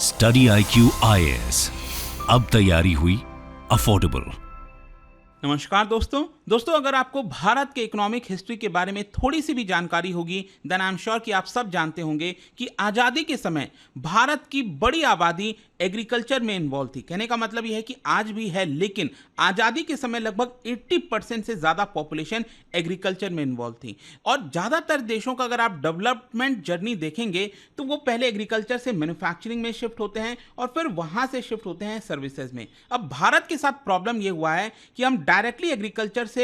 Study IQ IAS, अब तैयारी हुई अफोर्डेबल। नमस्कार दोस्तों, अगर आपको भारत के इकोनॉमिक हिस्ट्री के बारे में थोड़ी सी भी जानकारी होगी देन आई एम श्योर कि आप सब जानते होंगे कि आज़ादी के समय भारत की बड़ी आबादी एग्रीकल्चर में इन्वॉल्व थी। कहने का मतलब यह है कि आज भी है, लेकिन आज़ादी के समय लगभग 80% से ज़्यादा पॉपुलेशन एग्रीकल्चर में इन्वॉल्व थी। और ज़्यादातर देशों का अगर आप डेवलपमेंट जर्नी देखेंगे तो वो पहले एग्रीकल्चर से मैन्युफैक्चरिंग में शिफ्ट होते हैं और फिर वहाँ से शिफ्ट होते हैं सर्विसेज में। अब भारत के साथ प्रॉब्लम ये हुआ है कि हम डायरेक्टली एग्रीकल्चर से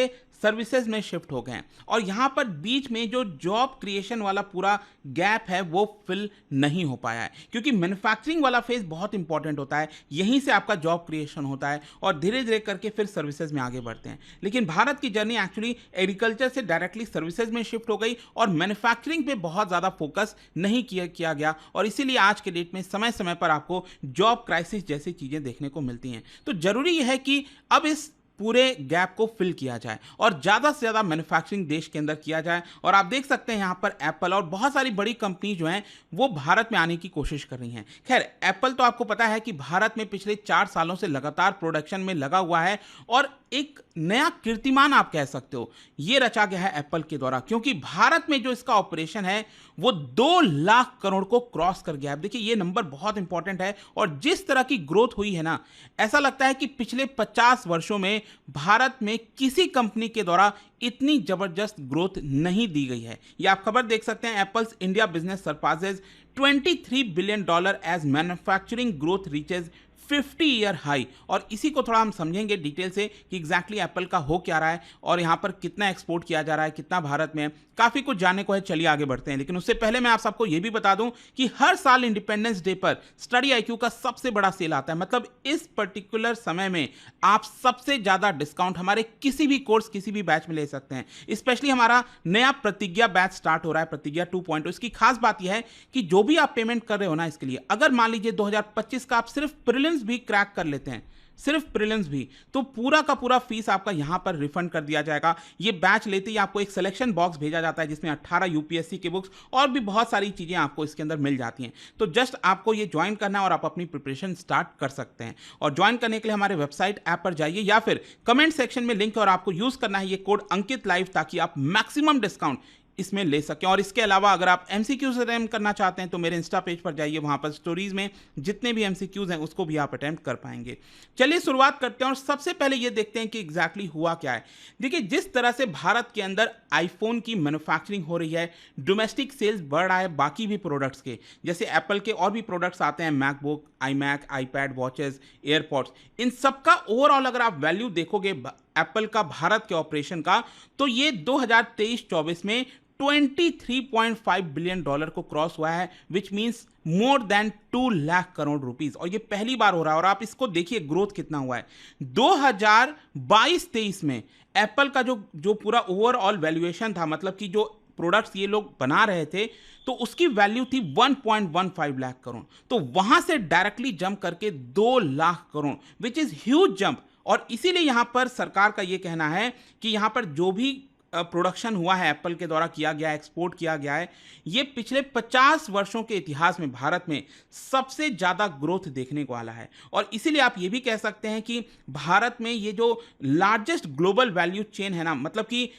सर्विसेज में शिफ्ट हो गए और यहां पर बीच में जो जॉब क्रिएशन वाला पूरा गैप है वो फिल नहीं हो पाया है, क्योंकि मैन्युफैक्चरिंग वाला फेज बहुत इंपॉर्टेंट होता है, यहीं से आपका जॉब क्रिएशन होता है और धीरे धीरे करके फिर सर्विसेज में आगे बढ़ते हैं। लेकिन भारत की जर्नी एक्चुअली एग्रीकल्चर से डायरेक्टली सर्विसेज में शिफ्ट हो गई और मैन्युफैक्चरिंग पे बहुत ज़्यादा फोकस नहीं किया गया और इसीलिए आज के डेट में समय समय पर आपको जॉब क्राइसिस जैसी चीज़ें देखने को मिलती हैं। तो जरूरी यह है कि अब इस पूरे गैप को फिल किया जाए और ज़्यादा से ज़्यादा मैन्युफैक्चरिंग देश के अंदर किया जाए। और आप देख सकते हैं यहाँ पर एप्पल और बहुत सारी बड़ी कंपनी जो हैं वो भारत में आने की कोशिश कर रही हैं। खैर, एप्पल तो आपको पता है कि भारत में पिछले 4 सालों से लगातार प्रोडक्शन में लगा हुआ है और एक नया कीर्तिमान आप कह सकते हो ये रचा गया है एप्पल के द्वारा, क्योंकि भारत में जो इसका ऑपरेशन है वो 2 लाख करोड़ को क्रॉस कर गया है। देखिए, ये नंबर बहुत इंपॉर्टेंट है और जिस तरह की ग्रोथ हुई है ना, ऐसा लगता है कि पिछले 50 वर्षों में भारत में किसी कंपनी के द्वारा इतनी जबरदस्त ग्रोथ नहीं दी गई है। ये आप खबर देख सकते हैं, Apple's India business surpasses $23 billion as manufacturing growth reaches 50 year high. और इसी को थोड़ा हम समझेंगे डिटेल से कि एग्जैक्टली एप्पल का हो क्या रहा है और यहाँ पर कितना एक्सपोर्ट किया जा रहा है, कितना भारत में है, काफ़ी कुछ जानने को है। चलिए आगे बढ़ते हैं, लेकिन उससे पहले मैं आप सबको ये भी बता दूं कि हर साल इंडिपेंडेंस डे पर स्टडी IQ का सबसे बड़ा सेल आता है। मतलब इस पर्टिकुलर समय में आप सबसे ज़्यादा डिस्काउंट हमारे किसी भी कोर्स, किसी भी बैच में ले सकते हैं। स्पेशली हमारा नया प्रतिज्ञा बैच स्टार्ट हो रहा है, प्रतिज्ञा 2.0। इसकी खास बात यह है कि जो भी आप पेमेंट कर रहे हो ना इसके लिए, अगर मान लीजिए 2025 का आप सिर्फ प्रीलिम्स भी क्रैक कर लेते हैं, सिर्फ प्रीलिम्स भी, तो पूरा का पूरा फीस आपका यहां पर रिफंड कर दिया जाएगा। ये बैच लेते ही आपको एक सिलेक्शन बॉक्स भेजा जाता है जिसमें 18 UPSC की बुक्स और भी बहुत सारी चीजें आपको इसके अंदर मिल जाती हैं। तो जस्ट आपको ये ज्वाइन करना है और आप अपनी प्रिपरेशन स्टार्ट कर सकते हैं। और ज्वाइन करने के लिए हमारे वेबसाइट ऐप पर जाइए या फिर कमेंट सेक्शन में लिंक है और आपको यूज करना है ये कोड अंकित लाइव, ताकि आप मैक्सिमम डिस्काउंट इसमें ले सकें। और इसके अलावा अगर आप MCQs अटेम्प्ट करना चाहते हैं तो मेरे इंस्टा पेज पर जाइए, वहां पर स्टोरीज में जितने भी MCQs हैं उसको भी आप अटेम्प्ट कर पाएंगे। चलिए शुरुआत करते हैं और सबसे पहले ये देखते हैं कि एग्जैक्टली हुआ क्या है। देखिए, जिस तरह से भारत के अंदर आईफोन की मैन्युफैक्चरिंग हो रही है, डोमेस्टिक सेल्स बढ़ रहा है बाकी भी प्रोडक्ट्स के, जैसे एप्पल के और भी प्रोडक्ट्स आते हैं, MacBook, iMac, iPad, watches, AirPods, इन सबका ओवरऑल अगर आप वैल्यू देखोगे एप्पल का भारत के ऑपरेशन का, तो ये 2023-24 में $23.5 बिलियन को क्रॉस हुआ है, which means more than 2 lakh crore rupees. और ये पहली बार हो रहा है। और आप इसको देखिए ग्रोथ कितना हुआ है। 2022-23 में एप्पल का जो पूरा ओवरऑल वैल्यूएशन था, मतलब कि जो प्रोडक्ट्स ये लोग बना रहे थे, तो उसकी वैल्यू थी 1.15 लाख करोड़। तो वहां से डायरेक्टली जंप करके 2 lakh crore, which is huge jump. और इसीलिए यहां पर सरकार का यह कहना है कि यहां पर जो भी प्रोडक्शन हुआ है एप्पल के द्वारा किया गया है, एक्सपोर्ट किया गया है, ये पिछले 50 वर्षों के इतिहास में भारत में सबसे ज़्यादा ग्रोथ देखने को आला है। और इसीलिए आप ये भी कह सकते हैं कि भारत में ये जो लार्जेस्ट ग्लोबल वैल्यू चेन है ना, मतलब कि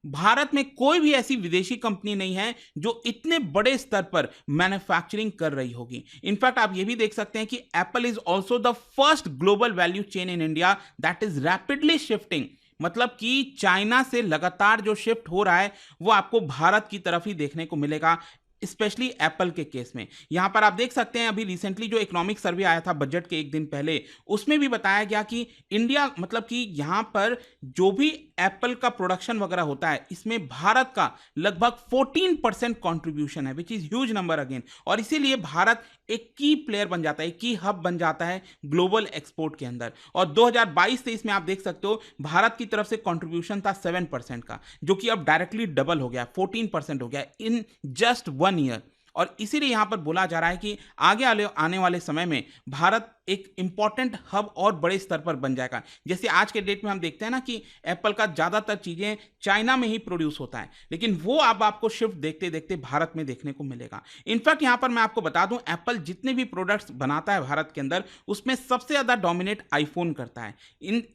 भारत में कोई भी ऐसी विदेशी कंपनी नहीं है जो इतने बड़े स्तर पर मैन्युफैक्चरिंग कर रही होगी। इनफैक्ट आप ये भी देख सकते हैं कि Apple is also the first global value chain in India that is rapidly shifting. मतलब कि चाइना से लगातार जो शिफ्ट हो रहा है वो आपको भारत की तरफ ही देखने को मिलेगा, स्पेशली एप्पल के केस में। यहां पर आप देख सकते हैं अभी रिसेंटली जो इकोनॉमिक सर्वे आया था बजट के एक दिन पहले, उसमें भी बताया गया कि इंडिया, मतलब कि यहां पर जो भी एप्पल का प्रोडक्शन वगैरह होता है, इसमें भारत का लगभग 14% कॉन्ट्रीब्यूशन है, which is huge number again. और इसीलिए भारत एक की प्लेयर बन जाता है, एक की हब बन जाता है ग्लोबल एक्सपोर्ट के अंदर। और 2022-23 में आप देख सकते हो भारत की तरफ से कॉन्ट्रीब्यूशन था 7% का, जो कि अब डायरेक्टली डबल हो गया, 14% हो गया इन जस्ट 1 ईयर। और इसीलिए यहाँ पर बोला जा रहा है कि आगे आने वाले समय में भारत एक इंपॉर्टेंट हब और बड़े स्तर पर बन जाएगा। जैसे आज के डेट में हम देखते हैं ना कि एप्पल का ज़्यादातर चीज़ें चाइना में ही प्रोड्यूस होता है, लेकिन वो अब आपको शिफ्ट देखते देखते भारत में देखने को मिलेगा। इनफैक्ट यहाँ पर मैं आपको बता दूं, एप्पल जितने भी प्रोडक्ट्स बनाता है भारत के अंदर, उसमें सबसे ज़्यादा डोमिनेट आईफोन करता है।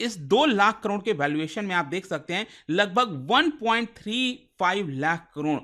इस 2 लाख करोड़ के वैल्यूएशन में आप देख सकते हैं लगभग 1.35 लाख करोड़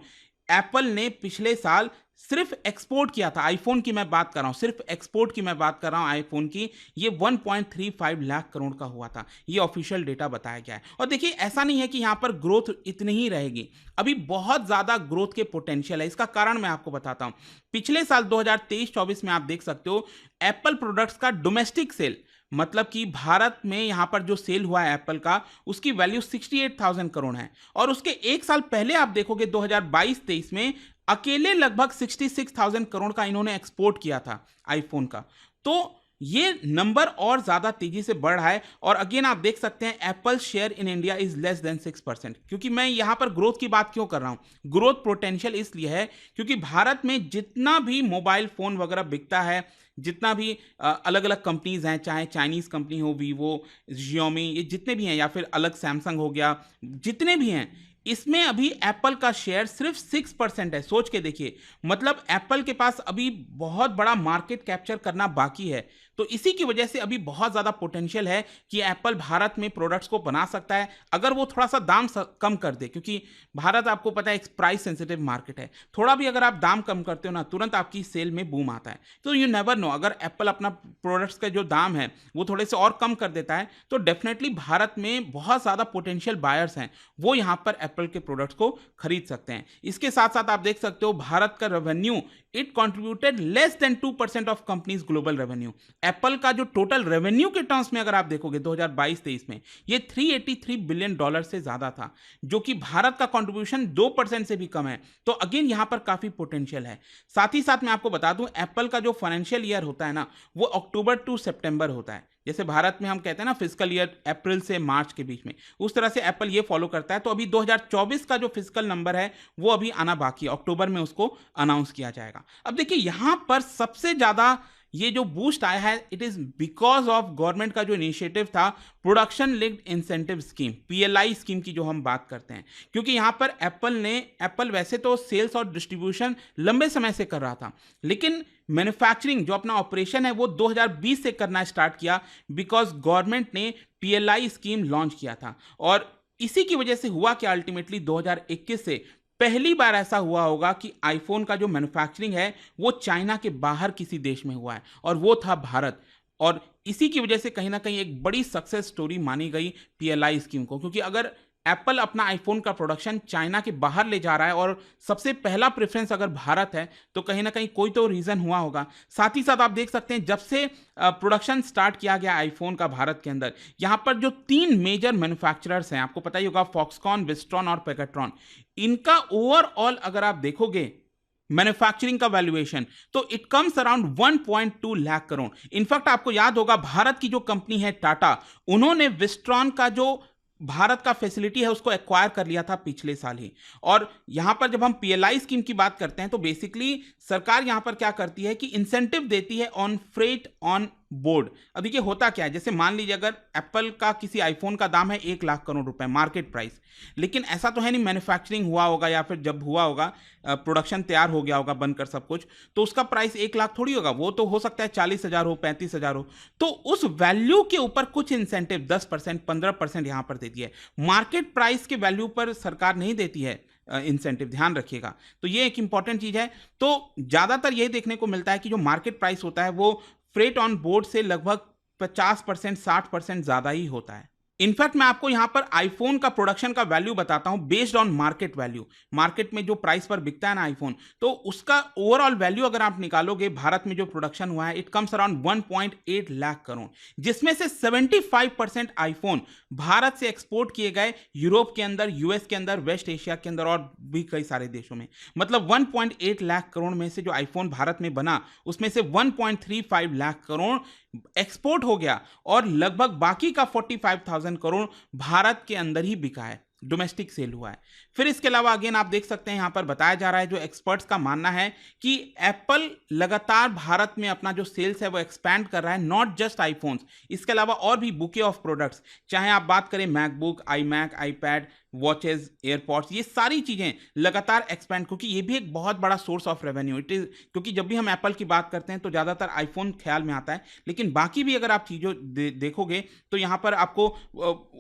एप्पल ने पिछले साल सिर्फ एक्सपोर्ट किया था। आईफोन की मैं बात कर रहा हूं, सिर्फ एक्सपोर्ट की मैं बात कर रहा हूं आईफोन की, ये 1.35 लाख करोड़ का हुआ था। ये ऑफिशियल डेटा बताया गया है। और देखिए, ऐसा नहीं है कि यहां पर ग्रोथ इतनी ही रहेगी, अभी बहुत ज्यादा ग्रोथ के पोटेंशियल है। इसका कारण मैं आपको बताता हूं। पिछले साल 2023-24 में आप देख सकते हो एप्पल प्रोडक्ट्स का डोमेस्टिक सेल, मतलब कि भारत में यहां पर जो सेल हुआ है एप्पल का, उसकी वैल्यू 68,000 करोड़ है। और उसके एक साल पहले आप देखोगे 2022-23 में अकेले लगभग 66,000 करोड़ का इन्होंने एक्सपोर्ट किया था आईफोन का। तो ये नंबर और ज्यादा तेजी से बढ़ रहा है। और अगेन आप देख सकते हैं Apple share in India is less than 6%। क्योंकि मैं यहां पर ग्रोथ की बात क्यों कर रहा हूं, ग्रोथ पोटेंशियल इसलिए है क्योंकि भारत में जितना भी मोबाइल फोन वगैरह बिकता है, जितना भी अलग अलग कंपनीज हैं, चाहे चाइनीज कंपनी हो, वीवो, जियोमी, ये जितने भी हैं, या फिर अलग सैमसंग हो गया, जितने भी हैं, इसमें अभी एप्पल का शेयर सिर्फ 6% है। सोच के देखिए, मतलब एप्पल के पास अभी बहुत बड़ा मार्केट कैप्चर करना बाकी है। तो इसी की वजह से अभी बहुत ज़्यादा पोटेंशियल है कि एप्पल भारत में प्रोडक्ट्स को बना सकता है अगर वो थोड़ा सा दाम कम कर दे। क्योंकि भारत आपको पता है एक प्राइस सेंसिटिव मार्केट है, थोड़ा भी अगर आप दाम कम करते हो ना, तुरंत आपकी सेल में बूम आता है। तो यू नेवर नो, अगर एप्पल अपना प्रोडक्ट्स का जो दाम है वो थोड़े से और कम कर देता है तो डेफिनेटली भारत में बहुत ज़्यादा पोटेंशियल बायर्स हैं, वो यहाँ पर एप्पल के प्रोडक्ट्स को खरीद सकते हैं। इसके साथ साथ आप देख सकते हो भारत का revenue, it contributed less than 2% of companies global revenue. Apple का जो टोटल रेवेन्यू के टर्म्स में अगर आप देखोगे 2022-23 में, ये $383 बिलियन से ज्यादा था, जो कि भारत का कंट्रीब्यूशन 2% से भी कम है। तो अगेन यहां पर काफी पोटेंशियल है। साथ ही साथ मैं आपको बता दूं, एप्पल का जो फाइनेंशियल ईयर होता है ना, वो अक्टूबर टू सितंबर होता है। जैसे भारत में हम कहते हैं ना फिजिकल ईयर अप्रैल से मार्च के बीच में, उस तरह से एप्पल ये फॉलो करता है। तो अभी 2024 का जो फिजिकल नंबर है वो अभी आना बाकी है, अक्टूबर में उसको अनाउंस किया जाएगा। अब देखिए, यहां पर सबसे ज्यादा ये जो बूस्ट आया है, it is because of government का जो इनिशिएटिव था, production linked incentive scheme, PLI scheme की जो हम बात करते हैं। क्योंकि यहां पर एप्पल वैसे तो सेल्स और डिस्ट्रीब्यूशन लंबे समय से कर रहा था, लेकिन मैन्युफैक्चरिंग जो अपना ऑपरेशन है वो 2020 से करना स्टार्ट किया, बिकॉज गवर्नमेंट ने पीएलआई स्कीम लॉन्च किया था। और इसी की वजह से हुआ कि अल्टीमेटली 2021 से पहली बार ऐसा हुआ होगा कि आईफोन का जो मैन्युफैक्चरिंग है वो चाइना के बाहर किसी देश में हुआ है, और वो था भारत। और इसी की वजह से कहीं ना कहीं एक बड़ी सक्सेस स्टोरी मानी गई पीएलआई स्कीम को। क्योंकि अगर एप्पल अपना आईफोन का प्रोडक्शन चाइना के बाहर ले जा रहा है और सबसे पहला प्रेफरेंस अगर भारत है, तो कहीं ना कहीं कोई तो रीजन हुआ होगा। साथ ही साथ आप देख सकते हैं, जब से प्रोडक्शन स्टार्ट किया गया आईफोन का भारत के अंदर, यहां पर जो 3 मेजर मैन्युफैक्चरर्स हैं, आपको पता ही होगा, फॉक्सकॉन, विस्ट्रॉन और पेगाट्रॉन, इनका ओवरऑल अगर आप देखोगे मैन्युफैक्चरिंग का वैल्यूएशन, तो it comes around 1.2 lakh crore. In fact आपको याद होगा, भारत की जो कंपनी है टाटा, उन्होंने विस्ट्रॉन का जो भारत का फैसिलिटी है उसको एक्वायर कर लिया था पिछले साल ही। और यहां पर जब हम पीएलआई स्कीम की बात करते हैं, तो बेसिकली सरकार यहां पर क्या करती है कि इंसेंटिव देती है ऑन फ्रेट ऑन बोर्ड। अब देखिए होता क्या है, जैसे मान लीजिए अगर एप्पल का किसी आईफोन का दाम है 1 लाख करोड़ रुपए मार्केट प्राइस, लेकिन ऐसा तो है नहीं मैन्युफैक्चरिंग हुआ होगा या फिर जब हुआ होगा प्रोडक्शन तैयार हो गया होगा बनकर सब कुछ, तो उसका प्राइस 1 लाख थोड़ी होगा, वो तो हो सकता है 40,000 हो, 35,000 हो। तो उस वैल्यू के ऊपर कुछ इंसेंटिव 10%, 15% यहां पर देती है। मार्केट प्राइस के वैल्यू पर सरकार नहीं देती है इंसेंटिव, ध्यान रखिएगा। तो ये एक इंपॉर्टेंट चीज है। तो ज्यादातर यही देखने को मिलता है कि जो मार्केट प्राइस होता है वो फ्रेट ऑन बोर्ड से लगभग 50%, 60% ज्यादा ही होता है। इनफैक्ट मैं आपको यहां पर आईफोन का प्रोडक्शन का वैल्यू बताता हूं based on market value. Market में जो प्राइस पर बिकता है ना आईफोन, तो उसका ओवरऑल वैल्यू अगर आप निकालोगे, भारत में जो प्रोडक्शन हुआ है, it comes around 1.8 lakh crore, जिसमें से 75% आईफोन भारत से एक्सपोर्ट किए गए यूरोप के अंदर, यूएस के अंदर, वेस्ट एशिया के अंदर और भी कई सारे देशों में। मतलब 1.8 लाख करोड़ में से जो आईफोन भारत में बना, उसमें से 1.35 लाख करोड़ एक्सपोर्ट हो गया और लगभग बाकी का 45,000 करोड़ भारत के अंदर ही बिका है। डोमेस्टिक सेल हुआ है। फिर इसके अलावा अगेन आप देख सकते हैं यहाँ पर बताया जा रहा है, जो एक्सपर्ट्स का मानना है कि एप्पल लगातार भारत में अपना जो सेल्स है वो एक्सपैंड कर रहा है, नॉट जस्ट आईफोन्स, इसके अलावा और भी बुके ऑफ प्रोडक्ट्स, चाहे आप बात करें MacBook, iMac, iPad, watches, AirPods, ये सारी चीज़ें लगातार एक्सपैंड, क्योंकि ये भी एक बहुत बड़ा source of revenue it is, क्योंकि जब भी हम एप्पल की बात करते हैं तो ज़्यादातर आईफोन ख्याल में आता है, लेकिन बाकी भी अगर आप चीज़ों देखोगे तो यहाँ पर आपको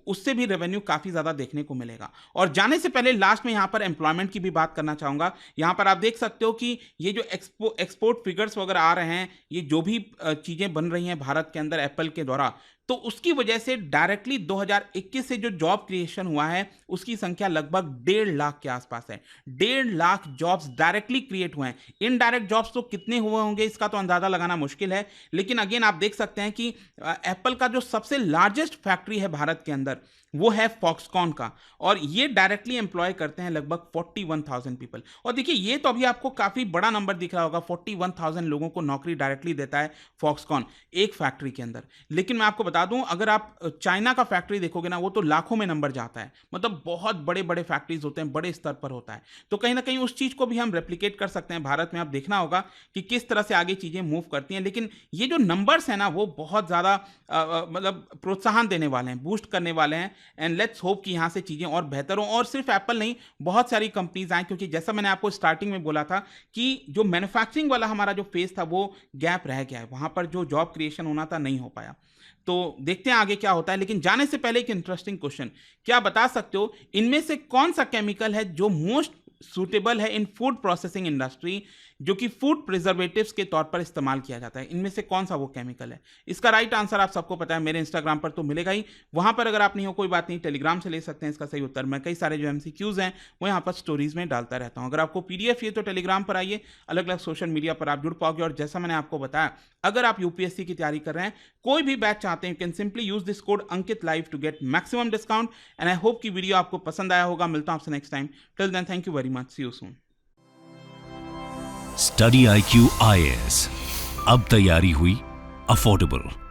उससे भी रेवेन्यू काफ़ी ज़्यादा देखने को मिलेगा। और जाने से पहले लास्ट में यहाँ पर एम्प्लॉयमेंट की भी बात करना चाहूँगा। यहाँ पर आप देख सकते हो कि ये जो एक्सपोर्ट फिगर्स वगैरह आ रहे हैं, ये जो भी चीज़ें बन रही हैं भारत के अंदर एप्पल के द्वारा, तो उसकी वजह से डायरेक्टली 2021 से जो जॉब क्रिएशन हुआ है उसकी संख्या लगभग 1.5 लाख के आसपास है। 1.5 लाख जॉब्स डायरेक्टली क्रिएट हुए हैं। इनडायरेक्ट जॉब्स तो कितने हुए होंगे इसका तो अंदाजा लगाना मुश्किल है, लेकिन अगेन आप देख सकते हैं कि एप्पल का जो सबसे लार्जेस्ट फैक्ट्री है भारत के अंदर वो है फॉक्सकॉन का, और ये डायरेक्टली एम्प्लॉय करते हैं लगभग 41,000 पीपल। और देखिए ये तो अभी आपको काफ़ी बड़ा नंबर दिख रहा होगा, 41,000 लोगों को नौकरी डायरेक्टली देता है फॉक्सकॉन एक फैक्ट्री के अंदर। लेकिन मैं आपको बता दूं, अगर आप चाइना का फैक्ट्री देखोगे ना, वो तो लाखों में नंबर जाता है, मतलब बहुत बड़े बड़े फैक्ट्रीज होते हैं, बड़े स्तर पर होता है। तो कहीं ना कहीं उस चीज़ को भी हम रेप्लिकेट कर सकते हैं भारत में। आप देखना होगा कि किस तरह से आगे चीज़ें मूव करती हैं, लेकिन ये जो नंबर्स हैं ना वो बहुत ज़्यादा मतलब प्रोत्साहन देने वाले हैं, बूस्ट करने वाले हैं, एंड लेट्स होप कि यहाँ से चीज़ें और बेहतर हों, और सिर्फ एप्पल नहीं, बहुत सारी कंपनीज आएँ, क्योंकि जैसा मैंने आपको स्टार्टिंग में बोला था कि जो मैन्युफैक्चरिंग वाला हमारा जो फेज था वो गैप रह गया है, वहाँ पर जो जॉब क्रिएशन होना था नहीं हो पाया। तो देखते हैं आगे क्या होता है। लेकिन जाने से पहले एक इंटरेस्टिंग क्वेश्चन, क्या बता सकते हो इनमें से कौन सा केमिकल है जो मोस्ट सूटेबल है इन फूड प्रोसेसिंग इंडस्ट्री, जो कि फूड प्रिजर्वेटिव्स के तौर पर इस्तेमाल किया जाता है? इनमें से कौन सा वो केमिकल है? इसका राइट आंसर आप सबको पता है, मेरे इंस्टाग्राम पर तो मिलेगा ही, वहां पर अगर आप नहीं हो कोई बात नहीं, टेलीग्राम से ले सकते हैं इसका सही उत्तर। मैं कई सारे जो MCQs हैं वो यहाँ पर स्टोरीज में डालता रहता हूँ। अगर आपको PDF चाहिए तो टेलीग्राम पर आइए, अलग अलग सोशल मीडिया पर आप जुड़ पाओगे। और जैसा मैंने आपको बताया, अगर आप UPSC की तैयारी कर रहे हैं, कोई भी बैच चाहते हैं, you can simply use this code Ankit live to get maximum discount. And I hope कि वीडियो आपको पसंद आया होगा। मिलता हूं आपसे next time. Till then, thank you very much, see you soon. Study IQ IAS, अब तैयारी हुई अफोर्डेबल।